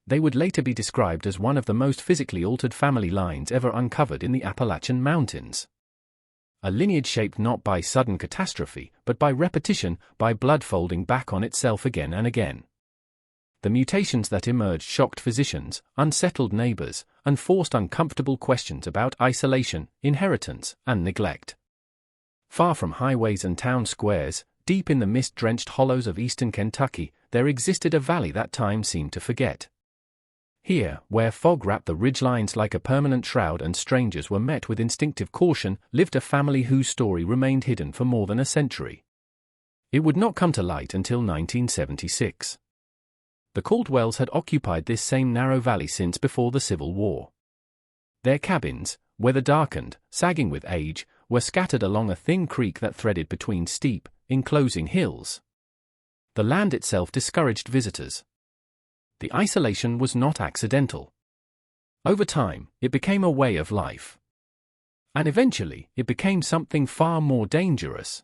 They would later be described as one of the most physically altered family lines ever uncovered in the Appalachian Mountains. A lineage shaped not by sudden catastrophe, but by repetition, by blood folding back on itself again and again. The mutations that emerged shocked physicians, unsettled neighbors, and forced uncomfortable questions about isolation, inheritance, and neglect. Far from highways and town squares, deep in the mist-drenched hollows of eastern Kentucky, there existed a valley that time seemed to forget. Here, where fog wrapped the ridgelines like a permanent shroud and strangers were met with instinctive caution, lived a family whose story remained hidden for more than a century. It would not come to light until 1976. The Caldwells had occupied this same narrow valley since before the Civil War. Their cabins, weather-darkened, sagging with age, were scattered along a thin creek that threaded between steep, enclosing hills. The land itself discouraged visitors. The isolation was not accidental. Over time, it became a way of life. And eventually, it became something far more dangerous.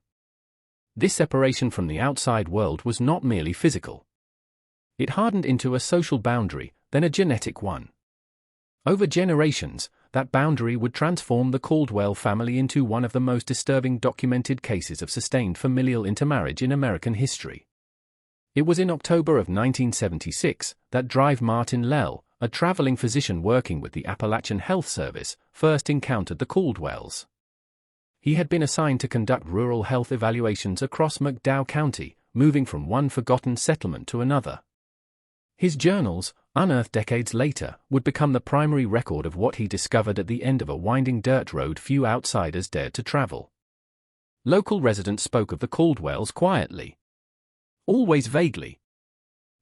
This separation from the outside world was not merely physical. It hardened into a social boundary, then a genetic one. Over generations, that boundary would transform the Caldwell family into one of the most disturbing documented cases of sustained familial intermarriage in American history. It was in October of 1976 that Drive Martin Lell, a traveling physician working with the Appalachian Health Service, first encountered the Caldwells. He had been assigned to conduct rural health evaluations across McDowell County, moving from one forgotten settlement to another. His journals, unearthed decades later, would become the primary record of what he discovered at the end of a winding dirt road few outsiders dared to travel. Local residents spoke of the Caldwells quietly. Always vaguely.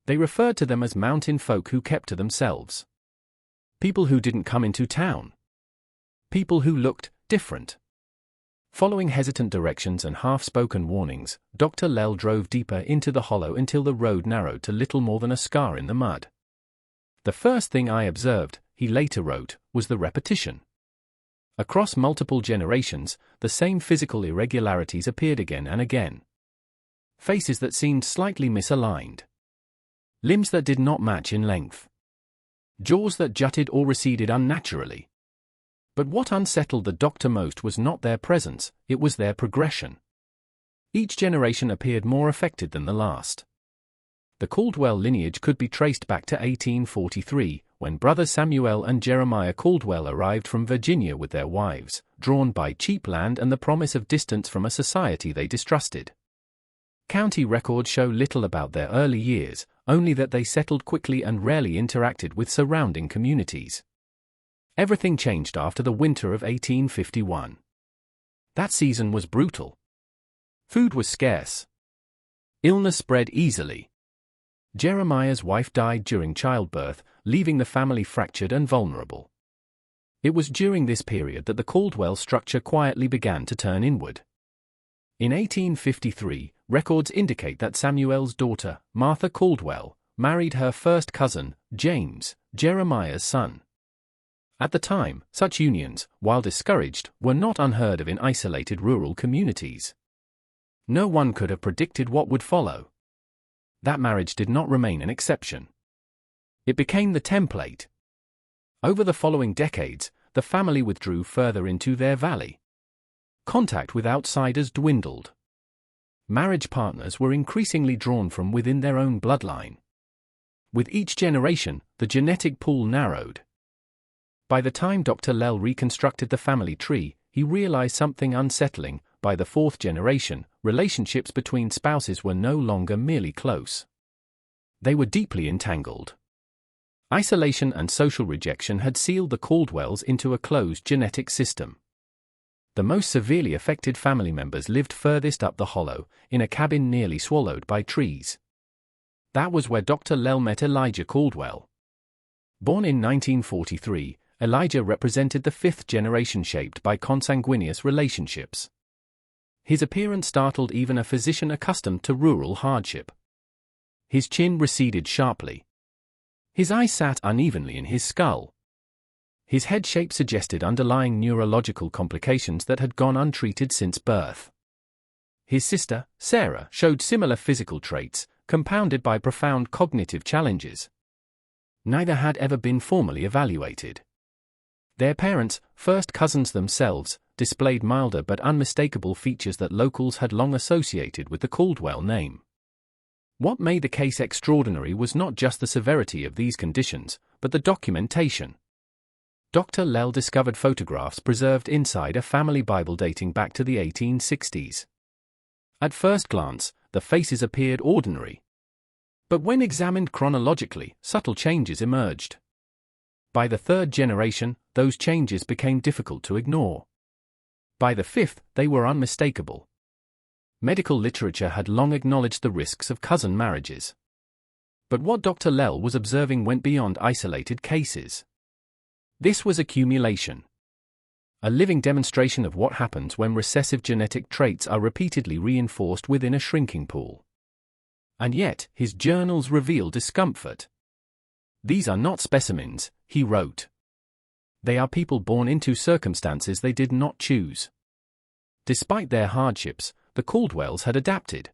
They referred to them as mountain folk who kept to themselves. People who didn't come into town. People who looked different. Following hesitant directions and half-spoken warnings, Dr. Lell drove deeper into the hollow until the road narrowed to little more than a scar in the mud. The first thing I observed, he later wrote, was the repetition. Across multiple generations, the same physical irregularities appeared again and again. Faces that seemed slightly misaligned. Limbs that did not match in length. Jaws that jutted or receded unnaturally. But what unsettled the doctor most was not their presence, it was their progression. Each generation appeared more affected than the last. The Caldwell lineage could be traced back to 1843, when brothers Samuel and Jeremiah Caldwell arrived from Virginia with their wives, drawn by cheap land and the promise of distance from a society they distrusted. County records show little about their early years, only that they settled quickly and rarely interacted with surrounding communities. Everything changed after the winter of 1851. That season was brutal. Food was scarce. Illness spread easily. Jeremiah's wife died during childbirth, leaving the family fractured and vulnerable. It was during this period that the Caldwell structure quietly began to turn inward. In 1853, records indicate that Samuel's daughter, Martha Caldwell, married her first cousin, James, Jeremiah's son. At the time, such unions, while discouraged, were not unheard of in isolated rural communities. No one could have predicted what would follow. That marriage did not remain an exception. It became the template. Over the following decades, the family withdrew further into their valley. Contact with outsiders dwindled. Marriage partners were increasingly drawn from within their own bloodline. With each generation, the genetic pool narrowed. By the time Dr. Lell reconstructed the family tree, he realized something unsettling. By the fourth generation, relationships between spouses were no longer merely close. They were deeply entangled. Isolation and social rejection had sealed the Caldwells into a closed genetic system. The most severely affected family members lived furthest up the hollow, in a cabin nearly swallowed by trees. That was where Dr. Lell met Elijah Caldwell. Born in 1943, Elijah represented the fifth generation shaped by consanguineous relationships. His appearance startled even a physician accustomed to rural hardship. His chin receded sharply. His eyes sat unevenly in his skull. His head shape suggested underlying neurological complications that had gone untreated since birth. His sister, Sarah, showed similar physical traits, compounded by profound cognitive challenges. Neither had ever been formally evaluated. Their parents, first cousins themselves, displayed milder but unmistakable features that locals had long associated with the Caldwell name. What made the case extraordinary was not just the severity of these conditions, but the documentation. Dr. Lell discovered photographs preserved inside a family Bible dating back to the 1860s. At first glance, the faces appeared ordinary. But when examined chronologically, subtle changes emerged. By the third generation, those changes became difficult to ignore. By the fifth, they were unmistakable. Medical literature had long acknowledged the risks of cousin marriages. But what Dr. Lell was observing went beyond isolated cases. This was accumulation. A living demonstration of what happens when recessive genetic traits are repeatedly reinforced within a shrinking pool. And yet, his journals reveal discomfort. "These are not specimens," he wrote. "They are people born into circumstances they did not choose." Despite their hardships, the Caldwells had adapted.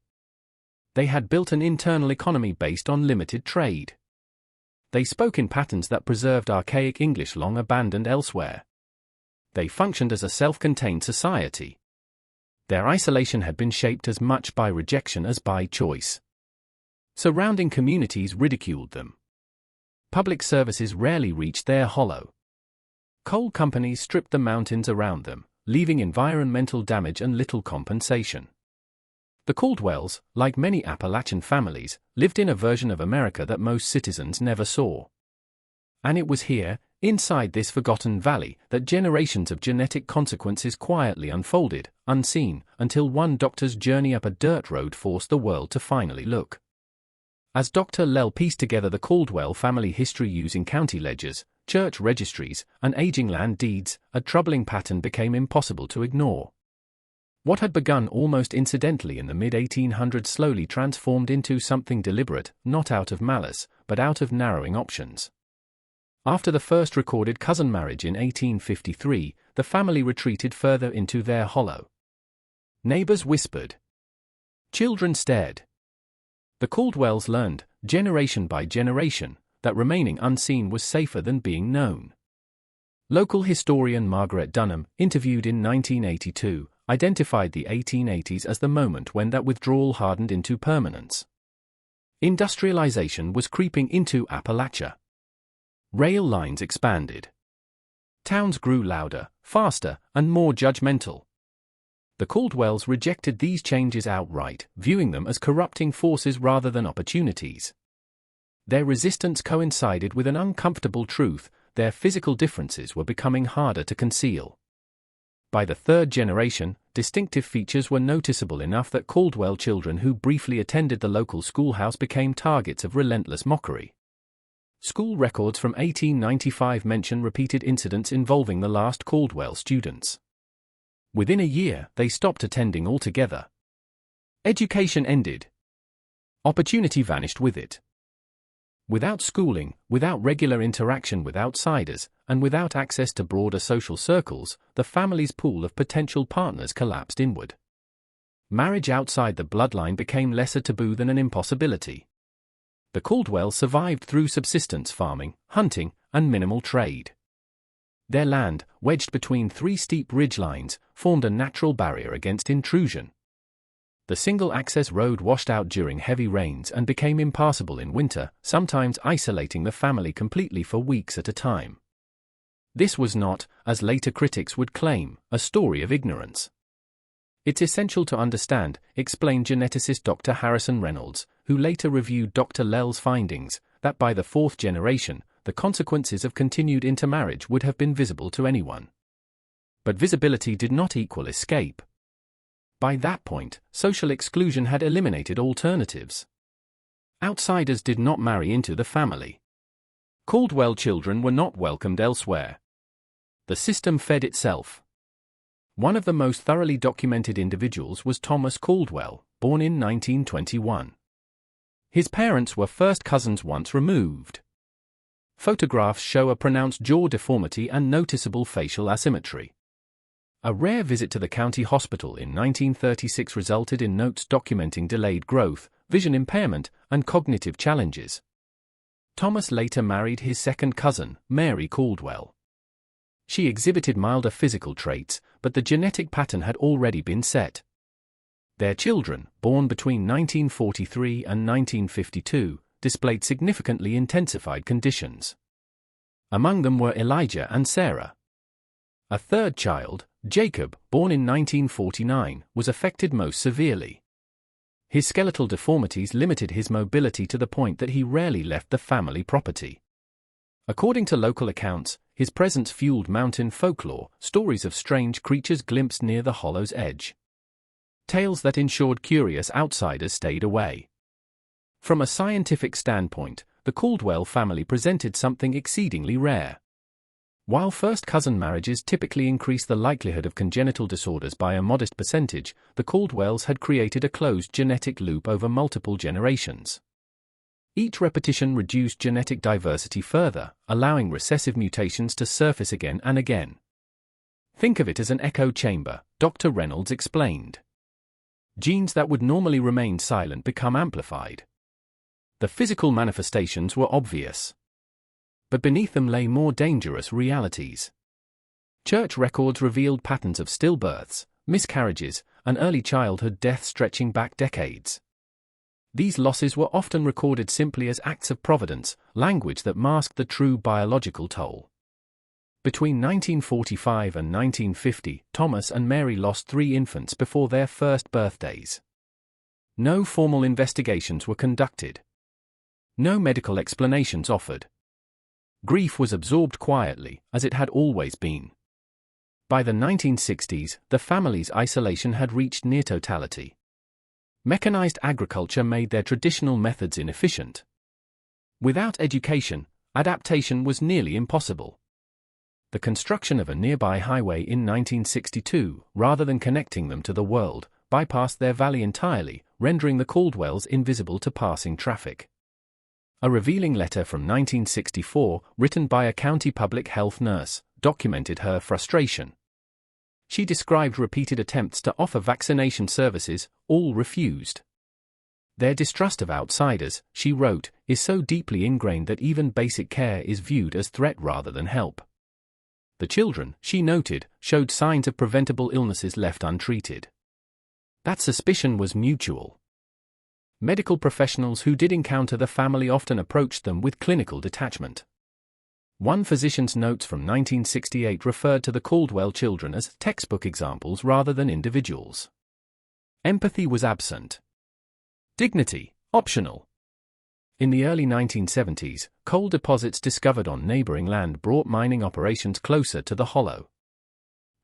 They had built an internal economy based on limited trade. They spoke in patterns that preserved archaic English long abandoned elsewhere. They functioned as a self-contained society. Their isolation had been shaped as much by rejection as by choice. Surrounding communities ridiculed them. Public services rarely reached their hollow. Coal companies stripped the mountains around them, leaving environmental damage and little compensation. The Caldwells, like many Appalachian families, lived in a version of America that most citizens never saw. And it was here, inside this forgotten valley, that generations of genetic consequences quietly unfolded, unseen, until one doctor's journey up a dirt road forced the world to finally look. As Dr. Lell pieced together the Caldwell family history using county ledgers, church registries, and aging land deeds, a troubling pattern became impossible to ignore. What had begun almost incidentally in the mid-1800s slowly transformed into something deliberate, not out of malice, but out of narrowing options. After the first recorded cousin marriage in 1853, the family retreated further into their hollow. Neighbors whispered. Children stared. The Caldwells learned, generation by generation, that remaining unseen was safer than being known. Local historian Margaret Dunham, interviewed in 1982, identified the 1880s as the moment when that withdrawal hardened into permanence. Industrialization was creeping into Appalachia. Rail lines expanded. Towns grew louder, faster, and more judgmental. The Caldwells rejected these changes outright, viewing them as corrupting forces rather than opportunities. Their resistance coincided with an uncomfortable truth: their physical differences were becoming harder to conceal. By the third generation, distinctive features were noticeable enough that Caldwell children who briefly attended the local schoolhouse became targets of relentless mockery. School records from 1895 mention repeated incidents involving the last Caldwell students. Within a year, they stopped attending altogether. Education ended. Opportunity vanished with it. Without schooling, without regular interaction with outsiders, and without access to broader social circles, the family's pool of potential partners collapsed inward. Marriage outside the bloodline became less a taboo than an impossibility. The Caldwells survived through subsistence farming, hunting, and minimal trade. Their land, wedged between three steep ridgelines, formed a natural barrier against intrusion. The single-access road washed out during heavy rains and became impassable in winter, sometimes isolating the family completely for weeks at a time. This was not, as later critics would claim, a story of ignorance. It's essential to understand, explained geneticist Dr. Harrison Reynolds, who later reviewed Dr. Lell's findings, that by the fourth generation, the consequences of continued intermarriage would have been visible to anyone. But visibility did not equal escape. By that point, social exclusion had eliminated alternatives. Outsiders did not marry into the family. Caldwell children were not welcomed elsewhere. The system fed itself. One of the most thoroughly documented individuals was Thomas Caldwell, born in 1921. His parents were first cousins once removed. Photographs show a pronounced jaw deformity and noticeable facial asymmetry. A rare visit to the county hospital in 1936 resulted in notes documenting delayed growth, vision impairment, and cognitive challenges. Thomas later married his second cousin, Mary Caldwell. She exhibited milder physical traits, but the genetic pattern had already been set. Their children, born between 1943 and 1952, displayed significantly intensified conditions. Among them were Elijah and Sarah. A third child, Jacob, born in 1949, was affected most severely. His skeletal deformities limited his mobility to the point that he rarely left the family property. According to local accounts, his presence fueled mountain folklore, stories of strange creatures glimpsed near the hollow's edge. Tales that ensured curious outsiders stayed away. From a scientific standpoint, the Caldwell family presented something exceedingly rare. While first-cousin marriages typically increase the likelihood of congenital disorders by a modest percentage, the Caldwells had created a closed genetic loop over multiple generations. Each repetition reduced genetic diversity further, allowing recessive mutations to surface again and again. Think of it as an echo chamber, Dr. Reynolds explained. Genes that would normally remain silent become amplified. The physical manifestations were obvious. But beneath them lay more dangerous realities. Church records revealed patterns of stillbirths, miscarriages, and early childhood death stretching back decades. These losses were often recorded simply as acts of providence, language that masked the true biological toll. Between 1945 and 1950, Thomas and Mary lost 3 infants before their first birthdays. No formal investigations were conducted. No medical explanations offered. Grief was absorbed quietly, as it had always been. By the 1960s, the family's isolation had reached near totality. Mechanized agriculture made their traditional methods inefficient. Without education, adaptation was nearly impossible. The construction of a nearby highway in 1962, rather than connecting them to the world, bypassed their valley entirely, rendering the Caldwells invisible to passing traffic. A revealing letter from 1964, written by a county public health nurse, documented her frustration. She described repeated attempts to offer vaccination services, all refused. Their distrust of outsiders, she wrote, is so deeply ingrained that even basic care is viewed as threat rather than help. The children, she noted, showed signs of preventable illnesses left untreated. That suspicion was mutual. Medical professionals who did encounter the family often approached them with clinical detachment. One physician's notes from 1968 referred to the Caldwell children as textbook examples rather than individuals. Empathy was absent. Dignity, optional. In the early 1970s, coal deposits discovered on neighboring land brought mining operations closer to the hollow.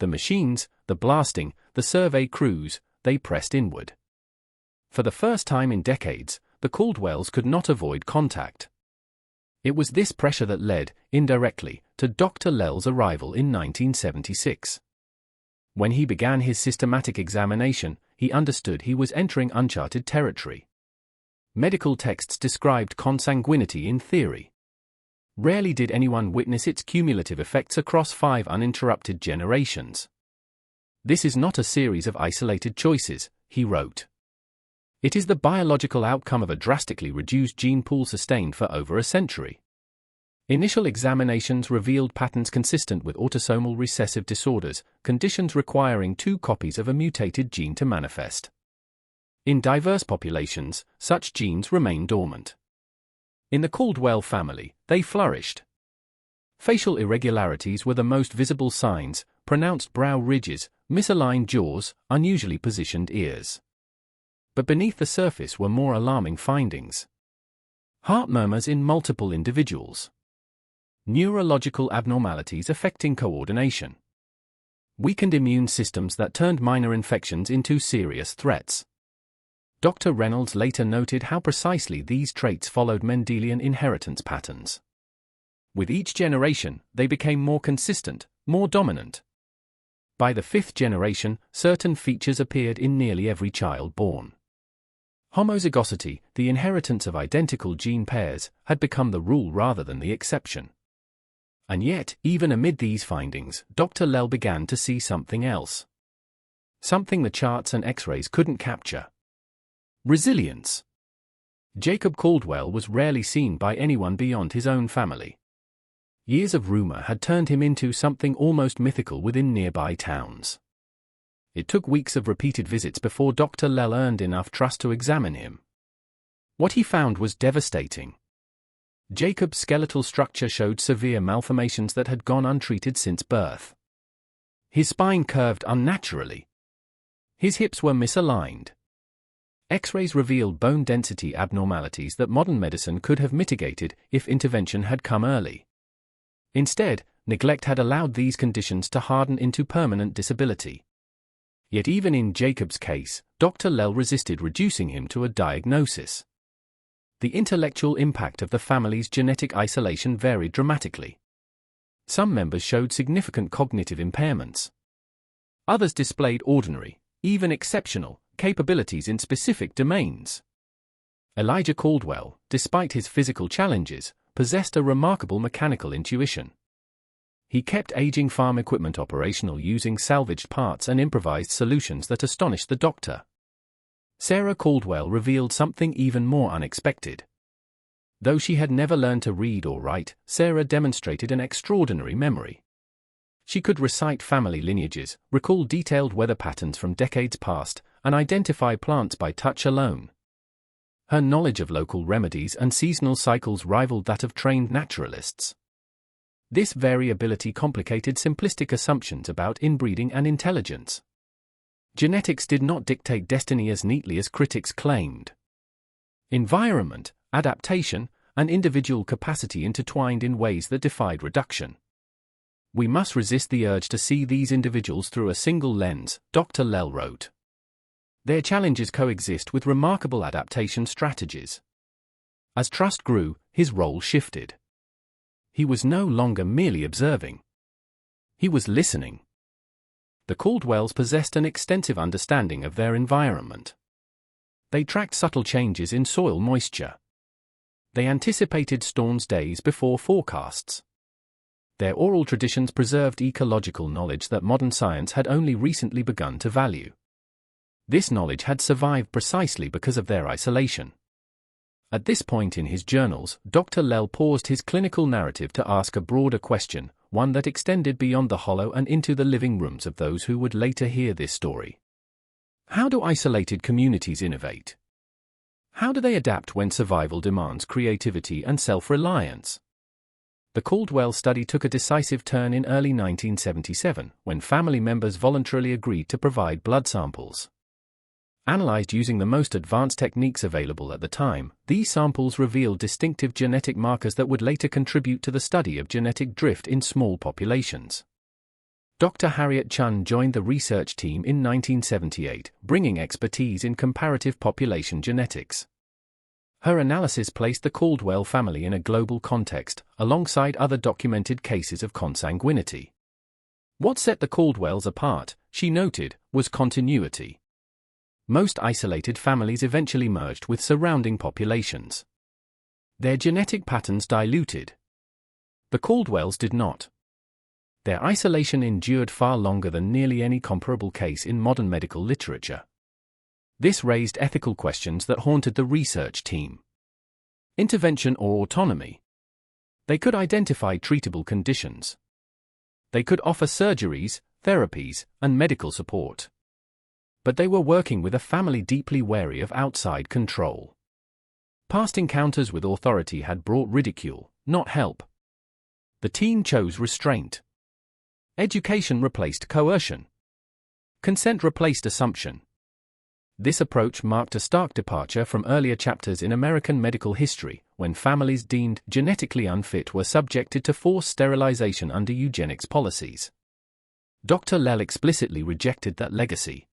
The machines, the blasting, the survey crews, they pressed inward. For the first time in decades, the Caldwells could not avoid contact. It was this pressure that led, indirectly, to Dr. Lell's arrival in 1976. When he began his systematic examination, he understood he was entering uncharted territory. Medical texts described consanguinity in theory. Rarely did anyone witness its cumulative effects across 5 uninterrupted generations. This is not a series of isolated choices, he wrote. It is the biological outcome of a drastically reduced gene pool sustained for over a century. Initial examinations revealed patterns consistent with autosomal recessive disorders, conditions requiring 2 copies of a mutated gene to manifest. In diverse populations, such genes remain dormant. In the Caldwell family, they flourished. Facial irregularities were the most visible signs: pronounced brow ridges, misaligned jaws, unusually positioned ears. But beneath the surface were more alarming findings. Heart murmurs in multiple individuals. Neurological abnormalities affecting coordination. Weakened immune systems that turned minor infections into serious threats. Dr. Reynolds later noted how precisely these traits followed Mendelian inheritance patterns. With each generation, they became more consistent, more dominant. By the 5th generation, certain features appeared in nearly every child born. Homozygosity, the inheritance of identical gene pairs, had become the rule rather than the exception. And yet, even amid these findings, Dr. Lell began to see something else. Something the charts and X-rays couldn't capture. Resilience. Jacob Caldwell was rarely seen by anyone beyond his own family. Years of rumor had turned him into something almost mythical within nearby towns. It took weeks of repeated visits before Dr. Lell earned enough trust to examine him. What he found was devastating. Jacob's skeletal structure showed severe malformations that had gone untreated since birth. His spine curved unnaturally. His hips were misaligned. X-rays revealed bone density abnormalities that modern medicine could have mitigated if intervention had come early. Instead, neglect had allowed these conditions to harden into permanent disability. Yet even in Jacob's case, Dr. Lell resisted reducing him to a diagnosis. The intellectual impact of the family's genetic isolation varied dramatically. Some members showed significant cognitive impairments. Others displayed ordinary, even exceptional, capabilities in specific domains. Elijah Caldwell, despite his physical challenges, possessed a remarkable mechanical intuition. He kept aging farm equipment operational using salvaged parts and improvised solutions that astonished the doctor. Sarah Caldwell revealed something even more unexpected. Though she had never learned to read or write, Sarah demonstrated an extraordinary memory. She could recite family lineages, recall detailed weather patterns from decades past, and identify plants by touch alone. Her knowledge of local remedies and seasonal cycles rivaled that of trained naturalists. This variability complicated simplistic assumptions about inbreeding and intelligence. Genetics did not dictate destiny as neatly as critics claimed. Environment, adaptation, and individual capacity intertwined in ways that defied reduction. We must resist the urge to see these individuals through a single lens, Dr. Lell wrote. Their challenges coexist with remarkable adaptation strategies. As trust grew, his role shifted. He was no longer merely observing. He was listening. The Caldwells possessed an extensive understanding of their environment. They tracked subtle changes in soil moisture. They anticipated storms days before forecasts. Their oral traditions preserved ecological knowledge that modern science had only recently begun to value. This knowledge had survived precisely because of their isolation. At this point in his journals, Dr. Lell paused his clinical narrative to ask a broader question, one that extended beyond the hollow and into the living rooms of those who would later hear this story. How do isolated communities innovate? How do they adapt when survival demands creativity and self-reliance? The Caldwell study took a decisive turn in early 1977, when family members voluntarily agreed to provide blood samples. Analyzed using the most advanced techniques available at the time, these samples revealed distinctive genetic markers that would later contribute to the study of genetic drift in small populations. Dr. Harriet Chun joined the research team in 1978, bringing expertise in comparative population genetics. Her analysis placed the Caldwell family in a global context, alongside other documented cases of consanguinity. What set the Caldwells apart, she noted, was continuity. Most isolated families eventually merged with surrounding populations. Their genetic patterns diluted. The Caldwells did not. Their isolation endured far longer than nearly any comparable case in modern medical literature. This raised ethical questions that haunted the research team. Intervention or autonomy? They could identify treatable conditions. They could offer surgeries, therapies, and medical support. But they were working with a family deeply wary of outside control. Past encounters with authority had brought ridicule, not help. The team chose restraint. Education replaced coercion. Consent replaced assumption. This approach marked a stark departure from earlier chapters in American medical history, when families deemed genetically unfit were subjected to forced sterilization under eugenics policies. Dr. Lell explicitly rejected that legacy.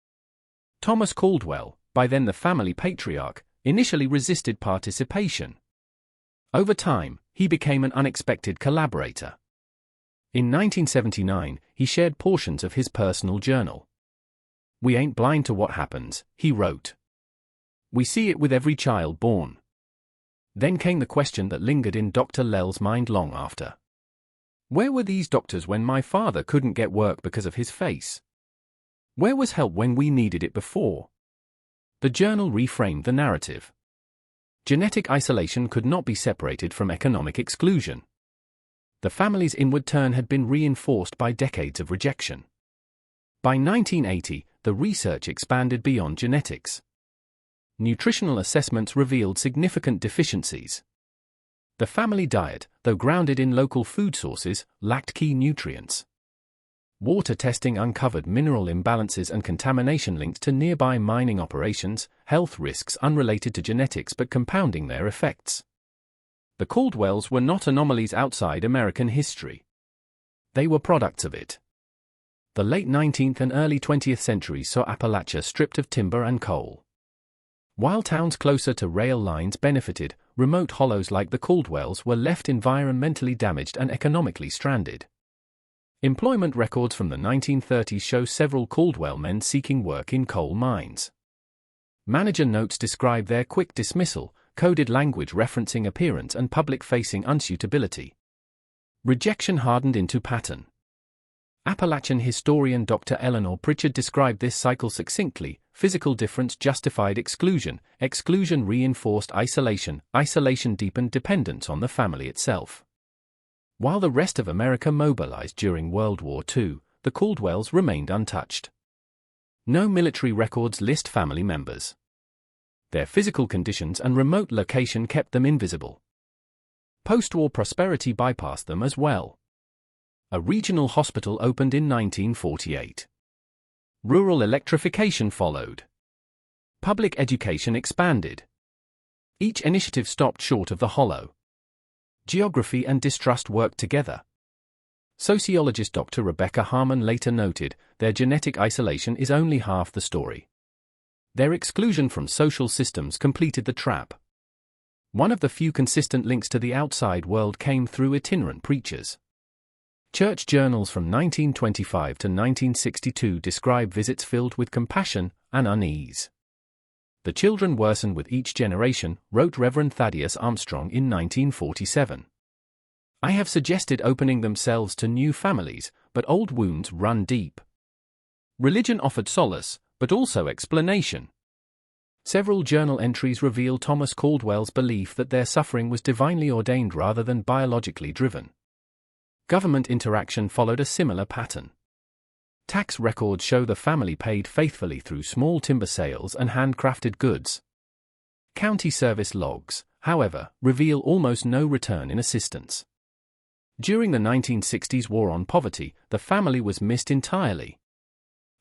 Thomas Caldwell, by then the family patriarch, initially resisted participation. Over time, he became an unexpected collaborator. In 1979, he shared portions of his personal journal. "We ain't blind to what happens," he wrote. "We see it with every child born." Then came the question that lingered in Dr. Lell's mind long after. Where were these doctors when my father couldn't get work because of his face? Where was help when we needed it before? The journal reframed the narrative. Genetic isolation could not be separated from economic exclusion. The family's inward turn had been reinforced by decades of rejection. By 1980, the research expanded beyond genetics. Nutritional assessments revealed significant deficiencies. The family diet, though grounded in local food sources, lacked key nutrients. Water testing uncovered mineral imbalances and contamination linked to nearby mining operations, health risks unrelated to genetics but compounding their effects. The Caldwells were not anomalies outside American history. They were products of it. The late 19th and early 20th centuries saw Appalachia stripped of timber and coal. While towns closer to rail lines benefited, remote hollows like the Caldwells were left environmentally damaged and economically stranded. Employment records from the 1930s show several Caldwell men seeking work in coal mines. Manager notes describe their quick dismissal, coded language referencing appearance and public-facing unsuitability. Rejection hardened into pattern. Appalachian historian Dr. Eleanor Pritchard described this cycle succinctly: physical difference justified exclusion, exclusion reinforced isolation, isolation deepened dependence on the family itself. While the rest of America mobilized during World War II, the Caldwells remained untouched. No military records list family members. Their physical conditions and remote location kept them invisible. Post-war prosperity bypassed them as well. A regional hospital opened in 1948. Rural electrification followed. Public education expanded. Each initiative stopped short of the hollow. Geography and distrust worked together. Sociologist Dr. Rebecca Harmon later noted, their genetic isolation is only half the story. Their exclusion from social systems completed the trap. One of the few consistent links to the outside world came through itinerant preachers. Church journals from 1925 to 1962 describe visits filled with compassion and unease. The children worsen with each generation, wrote Reverend Thaddeus Armstrong in 1947. I have suggested opening themselves to new families, but old wounds run deep. Religion offered solace, but also explanation. Several journal entries reveal Thomas Caldwell's belief that their suffering was divinely ordained rather than biologically driven. Government interaction followed a similar pattern. Tax records show the family paid faithfully through small timber sales and handcrafted goods. County service logs, however, reveal almost no return in assistance. During the 1960s war on poverty, the family was missed entirely.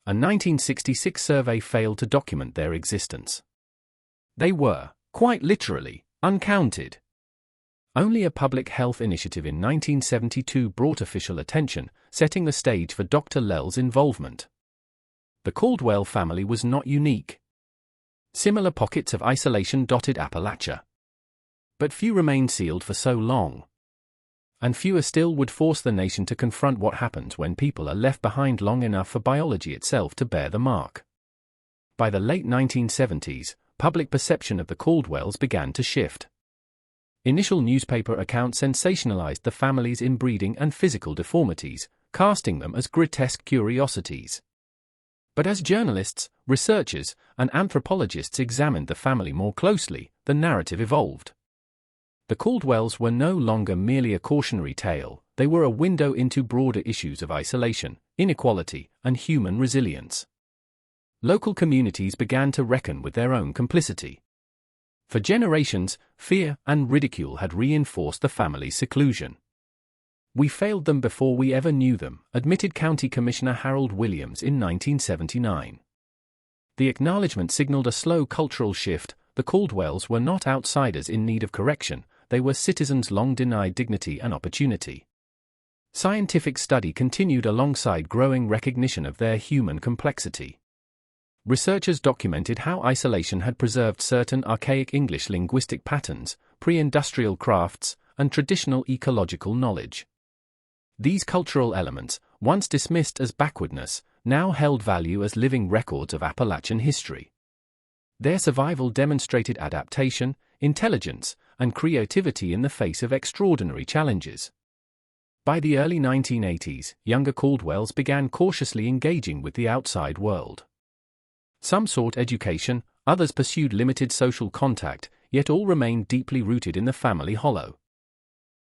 A 1966 survey failed to document their existence. They were, quite literally, uncounted. Only a public health initiative in 1972 brought official attention, setting the stage for Dr. Lell's involvement. The Caldwell family was not unique. Similar pockets of isolation dotted Appalachia. But few remained sealed for so long. And fewer still would force the nation to confront what happens when people are left behind long enough for biology itself to bear the mark. By the late 1970s, public perception of the Caldwells began to shift. Initial newspaper accounts sensationalized the family's inbreeding and physical deformities, casting them as grotesque curiosities. But as journalists, researchers, and anthropologists examined the family more closely, the narrative evolved. The Caldwells were no longer merely a cautionary tale, they were a window into broader issues of isolation, inequality, and human resilience. Local communities began to reckon with their own complicity. For generations, fear and ridicule had reinforced the family's seclusion. We failed them before we ever knew them, admitted County Commissioner Harold Williams in 1979. The acknowledgement signaled a slow cultural shift. The Caldwells were not outsiders in need of correction, they were citizens long denied dignity and opportunity. Scientific study continued alongside growing recognition of their human complexity. Researchers documented how isolation had preserved certain archaic English linguistic patterns, pre-industrial crafts, and traditional ecological knowledge. These cultural elements, once dismissed as backwardness, now held value as living records of Appalachian history. Their survival demonstrated adaptation, intelligence, and creativity in the face of extraordinary challenges. By the early 1980s, younger Caldwells began cautiously engaging with the outside world. Some sought education, others pursued limited social contact, yet all remained deeply rooted in the family hollow.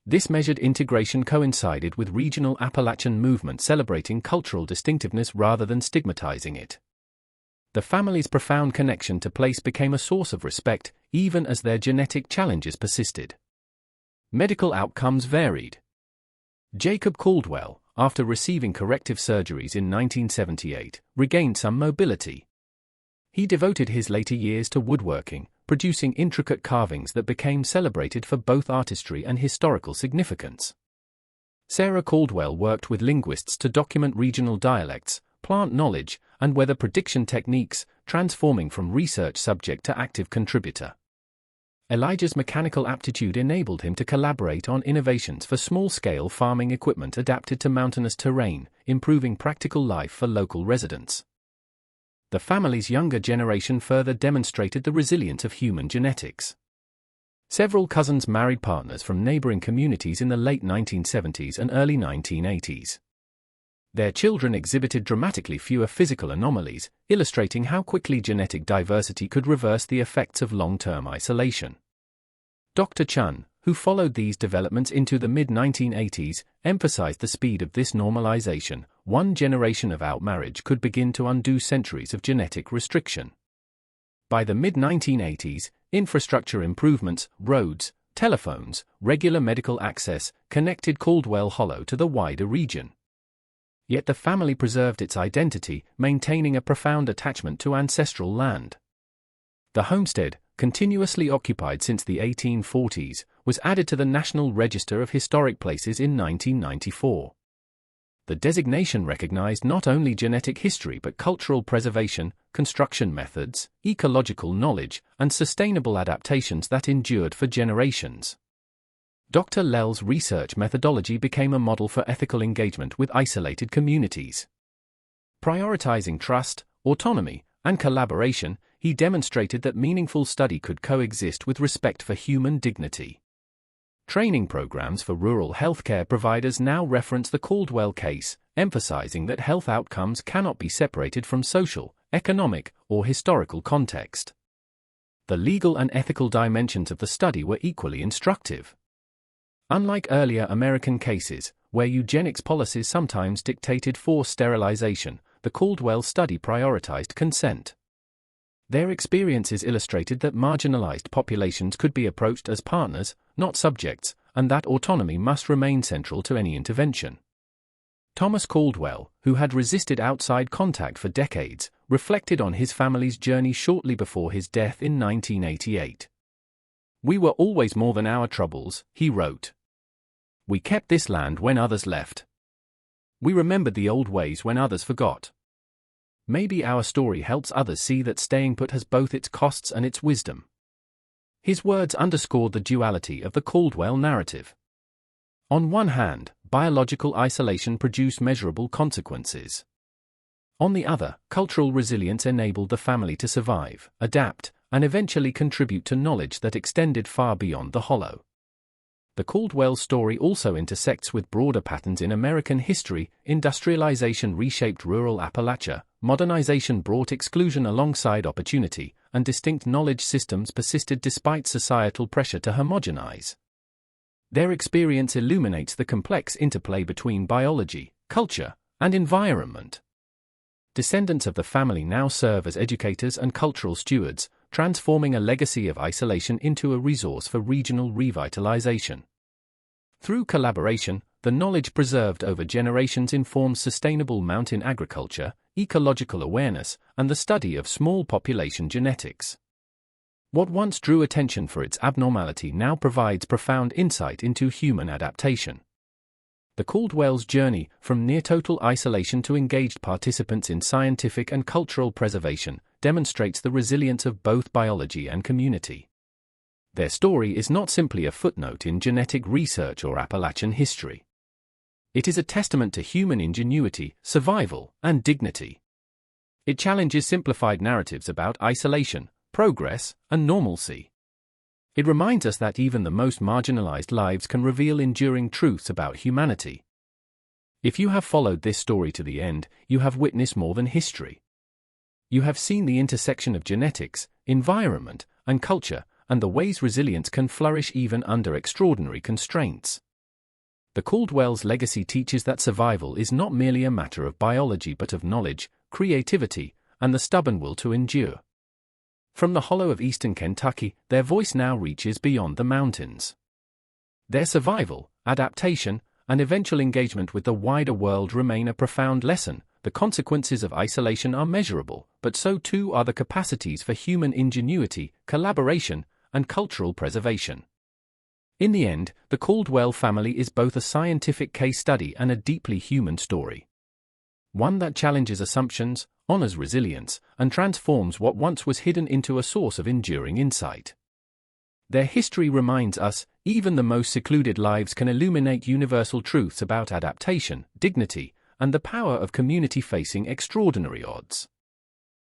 This measured integration coincided with regional Appalachian movement celebrating cultural distinctiveness rather than stigmatizing it. The family's profound connection to place became a source of respect, even as their genetic challenges persisted. Medical outcomes varied. Jacob Caldwell, after receiving corrective surgeries in 1978, regained some mobility. He devoted his later years to woodworking, producing intricate carvings that became celebrated for both artistry and historical significance. Sarah Caldwell worked with linguists to document regional dialects, plant knowledge, and weather prediction techniques, transforming from research subject to active contributor. Elijah's mechanical aptitude enabled him to collaborate on innovations for small-scale farming equipment adapted to mountainous terrain, improving practical life for local residents. The family's younger generation further demonstrated the resilience of human genetics. Several cousins married partners from neighboring communities in the late 1970s and early 1980s. Their children exhibited dramatically fewer physical anomalies, illustrating how quickly genetic diversity could reverse the effects of long-term isolation. Dr. Chun, who followed these developments into the mid-1980s, emphasized the speed of this normalization. One generation of outmarriage could begin to undo centuries of genetic restriction. By the mid-1980s, infrastructure improvements, roads, telephones, regular medical access, connected Caldwell Hollow to the wider region. Yet the family preserved its identity, maintaining a profound attachment to ancestral land. The homestead, continuously occupied since the 1840s, was added to the National Register of Historic Places in 1994. The designation recognized not only genetic history but cultural preservation, construction methods, ecological knowledge, and sustainable adaptations that endured for generations. Dr. Lell's research methodology became a model for ethical engagement with isolated communities. Prioritizing trust, autonomy, and collaboration, he demonstrated that meaningful study could coexist with respect for human dignity. Training programs for rural healthcare providers now reference the Caldwell case, emphasizing that health outcomes cannot be separated from social, economic, or historical context. The legal and ethical dimensions of the study were equally instructive. Unlike earlier American cases, where eugenics policies sometimes dictated forced sterilization, the Caldwell study prioritized consent. Their experiences illustrated that marginalized populations could be approached as partners, not subjects, and that autonomy must remain central to any intervention. Thomas Caldwell, who had resisted outside contact for decades, reflected on his family's journey shortly before his death in 1988. "We were always more than our troubles," he wrote. "We kept this land when others left. We remembered the old ways when others forgot. Maybe our story helps others see that staying put has both its costs and its wisdom." His words underscored the duality of the Caldwell narrative. On one hand, biological isolation produced measurable consequences. On the other, cultural resilience enabled the family to survive, adapt, and eventually contribute to knowledge that extended far beyond the hollow. The Caldwell story also intersects with broader patterns in American history. Industrialization reshaped rural Appalachia, modernization brought exclusion alongside opportunity, and distinct knowledge systems persisted despite societal pressure to homogenize. Their experience illuminates the complex interplay between biology, culture, and environment. Descendants of the family now serve as educators and cultural stewards, transforming a legacy of isolation into a resource for regional revitalization. Through collaboration, the knowledge preserved over generations informs sustainable mountain agriculture, ecological awareness, and the study of small population genetics. What once drew attention for its abnormality now provides profound insight into human adaptation. The Caldwells' journey, from near-total isolation to engaged participants in scientific and cultural preservation, demonstrates the resilience of both biology and community. Their story is not simply a footnote in genetic research or Appalachian history. It is a testament to human ingenuity, survival, and dignity. It challenges simplified narratives about isolation, progress, and normalcy. It reminds us that even the most marginalized lives can reveal enduring truths about humanity. If you have followed this story to the end, you have witnessed more than history. You have seen the intersection of genetics, environment, and culture, and the ways resilience can flourish even under extraordinary constraints. The Caldwells legacy teaches that survival is not merely a matter of biology but of knowledge, creativity, and the stubborn will to endure. From the hollow of eastern Kentucky, their voice now reaches beyond the mountains. Their survival, adaptation, and eventual engagement with the wider world remain a profound lesson. The consequences of isolation are measurable, but so too are the capacities for human ingenuity, collaboration, and cultural preservation. In the end, the Caldwell family is both a scientific case study and a deeply human story. One that challenges assumptions, honors resilience, and transforms what once was hidden into a source of enduring insight. Their history reminds us, even the most secluded lives can illuminate universal truths about adaptation, dignity, and the power of community facing extraordinary odds.